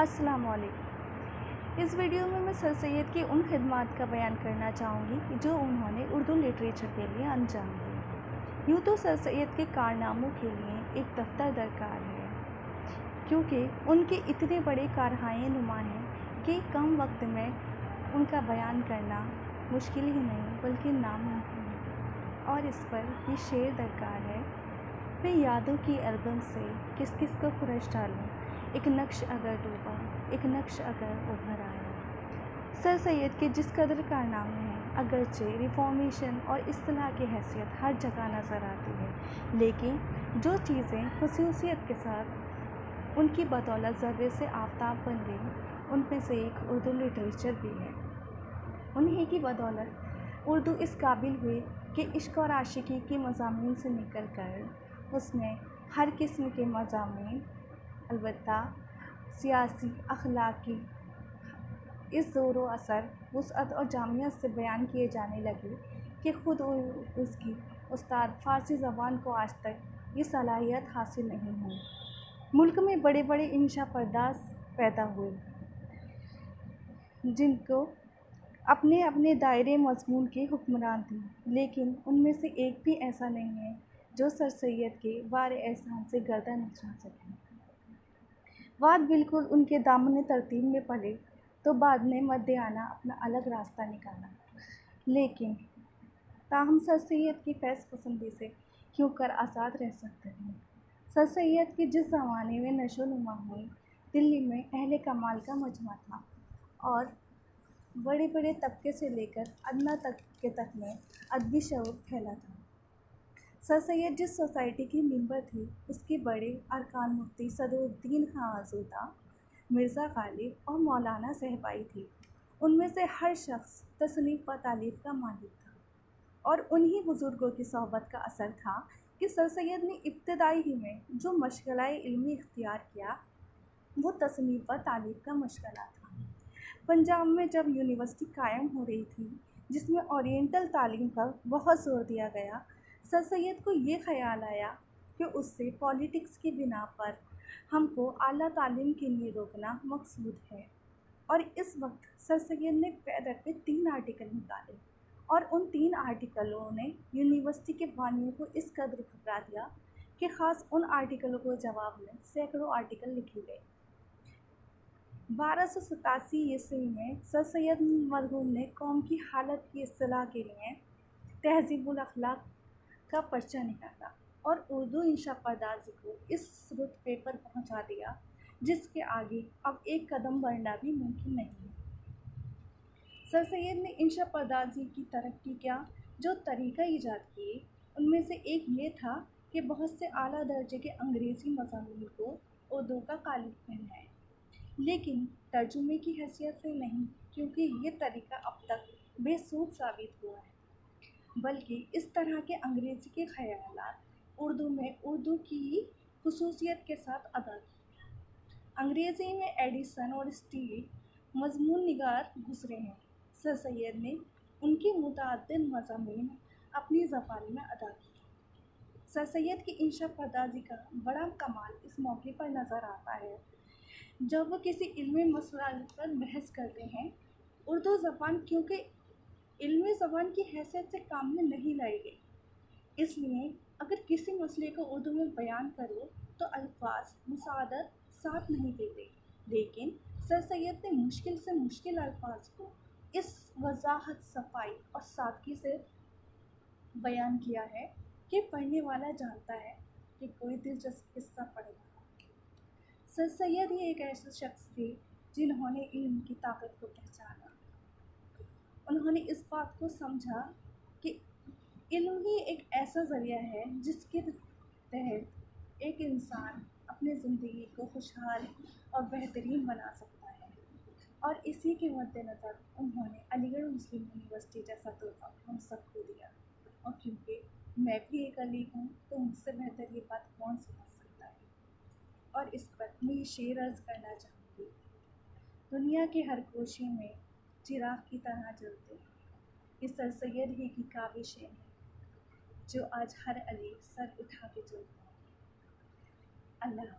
अस्सलाम वालेकुम। इस वीडियो में मैं सर सैयद की उन खिदमात का बयान करना चाहूँगी जो उन्होंने उर्दू लिटरेचर के लिए अंजाम दी। यूँ तो सर सैयद के कारनामों के लिए एक दफ्तर दरकार है, क्योंकि उनके इतने बड़े कारहाए नुमा हैं कि कम वक्त में उनका बयान करना मुश्किल ही नहीं बल्कि नामुमकिन है। और इस पर ये शेर दरकार है, मैं यादों की एल्बम से किस किस को खुरश डालूं, एक नक्श अगर डूबा, एक नक्श अगर उभर आया। सर सैयद के जिस कदर कारनामे हैं, अगरचे रिफॉर्मेशन और इस्तिलाह की हैसियत हर जगह नज़र आती है, लेकिन जो चीज़ें खुसूसियत के साथ उनकी बदौलत ज़र्रे से आफताब बन गई, उनमें से एक उर्दू लिटरेचर भी है। उन्हीं की बदौलत उर्दू इस काबिल हुई कि इश्क और आशिकी के मज़ामीन से निकल कर उसमें हर किस्म के मज़ामीन, अलबत्ता सियासी, अखलाकी, इस ज़ोर व असर, वुसअत और जामियत से बयान किए जाने लगे कि ख़ुद उसकी उस्ताद फ़ारसी ज़बान को आज तक ये सलाहियत हासिल नहीं हुई। मुल्क में बड़े बड़े इंशा पर्दास पैदा हुए जिनको अपने अपने दायरे मज़मून के हुक्मरान थे, लेकिन उनमें से एक भी ऐसा नहीं है जो सर सैयद के वार एहसान से गर्दन उठा सके। बात बिल्कुल उनके दामन तरतीब में पले तो बाद में मध्याना अपना अलग रास्ता निकाला, लेकिन ताहम सर सैयद की फैज़ पसंदी से क्यों कर आज़ाद रह सकते हैं। सर सैयद की जिस ज़माने में नशो नुमा हुई, दिल्ली में अहले कमाल का मजमा था और बड़े बड़े तबके से लेकर अदना तबके तक में अदबी शऊर फैला था। सर सैयद जिस सोसाइटी की मेंबर थे, उसके बड़े अरकान मुफ्ती सदरुद्दीन खां आज़ूदा, मिर्ज़ा गालिब और मौलाना सहबाई थे। उनमें से हर शख्स तसनीफ़ व तालीफ़ का मालिक था और उन्हीं बुज़ुर्गों की सोहबत का असर था कि सर सैयद ने इब्तिदाई ही में जो मशग़ला इल्मी इख्तियार किया, वो तसनीफ़ व तालीफ़ का मशग़ला था। पंजाब में जब यूनिवर्सिटी कायम हो रही थी, जिसमें ओरिएंटल तालीम पर बहुत ज़ोर दिया गया, सर सैयद को ये ख़याल आया कि उससे पॉलिटिक्स की बिना पर हमको आला तालीम के लिए रोकना मकसूद है। और इस वक्त सर सैयद ने पैदर पे 3 आर्टिकल निकाले और उन 3 आर्टिकलों ने यूनिवर्सिटी के बानियों को इस कदर घबरा दिया कि ख़ास उन आर्टिकलों को जवाब में सैकड़ों आर्टिकल लिखे गए। 1287 ईस्वी में सर सैयद मरहूम ने कौम की हालत की इस्तिलाह के लिए तहज़ीबुल अखलाक का पर्चा निकाला और उर्दू इंशा पर्दाजी को इस रुतबे पर पहुंचा दिया जिसके आगे अब एक कदम बढ़ना भी मुमकिन नहीं है। सर सैयद ने इंशा पर्दाजी की तरक्की का जो तरीक़ा ईजाद किए, उनमें से एक ये था कि बहुत से आला दर्जे के अंग्रेज़ी मज़ामीन को उर्दू का कालिब पहनाए, लेकिन तर्जुमे की हैसियत से नहीं, क्योंकि ये तरीक़ा अब तक बेसूद साबित हुआ है, बल्कि इस तरह के अंग्रेज़ी के ख़यालात उर्दू में उर्दू की खुसूसियत के साथ अदा किए। अंग्रेज़ी में एडिसन और स्टील मज़मून निगार गुज़रे हैं। सर सैयद ने उनकी मुतअद्दिद मज़ामीन अपनी ज़बान में अदा किए। सर सैयद की इंशा पर्दाजी का बड़ा कमाल इस मौके पर नज़र आता है जब वो किसी इल्मी मसला पर बहस करते हैं। उर्दू ज़बान क्योंकि इल्मी ज़बान की हैसियत से काम में नहीं लाई गई, इसलिए अगर किसी मसले को उर्दू में बयान करो तो अल्फाज मुसादत साथ नहीं देते, लेकिन सर सैयद ने मुश्किल से मुश्किल अल्फाज को इस वजाहत, सफाई और सादगी से बयान किया है कि पढ़ने वाला जानता है कि कोई दिलचस्प किस्सा पढ़ेगा। सर सैयद ही एक ऐसे शख्स थे जिन्होंने इल्म की ताकत को पहचाना। उन्होंने इस बात को समझा कि इल्म ही एक ऐसा ज़रिया है जिसके तहत एक इंसान अपनी ज़िंदगी को खुशहाल और बेहतरीन बना सकता है, और इसी के मद्देनज़र उन्होंने अलीगढ़ मुस्लिम यूनिवर्सिटी जैसा तोहफ़ा हम सबको दिया। और क्योंकि मैं भी एक अली हूँ, तो मुझसे बेहतर ये बात कौन समझ सकता है। और इस पर मैं ये शेर अर्ज़ करना चाहूँगी, दुनिया के हर कोशे में चिराग की तरह जलते हैं, ये सर सैयद ही की काविशें हैं जो आज हर अली सर उठा के चलता है। अल्लाह।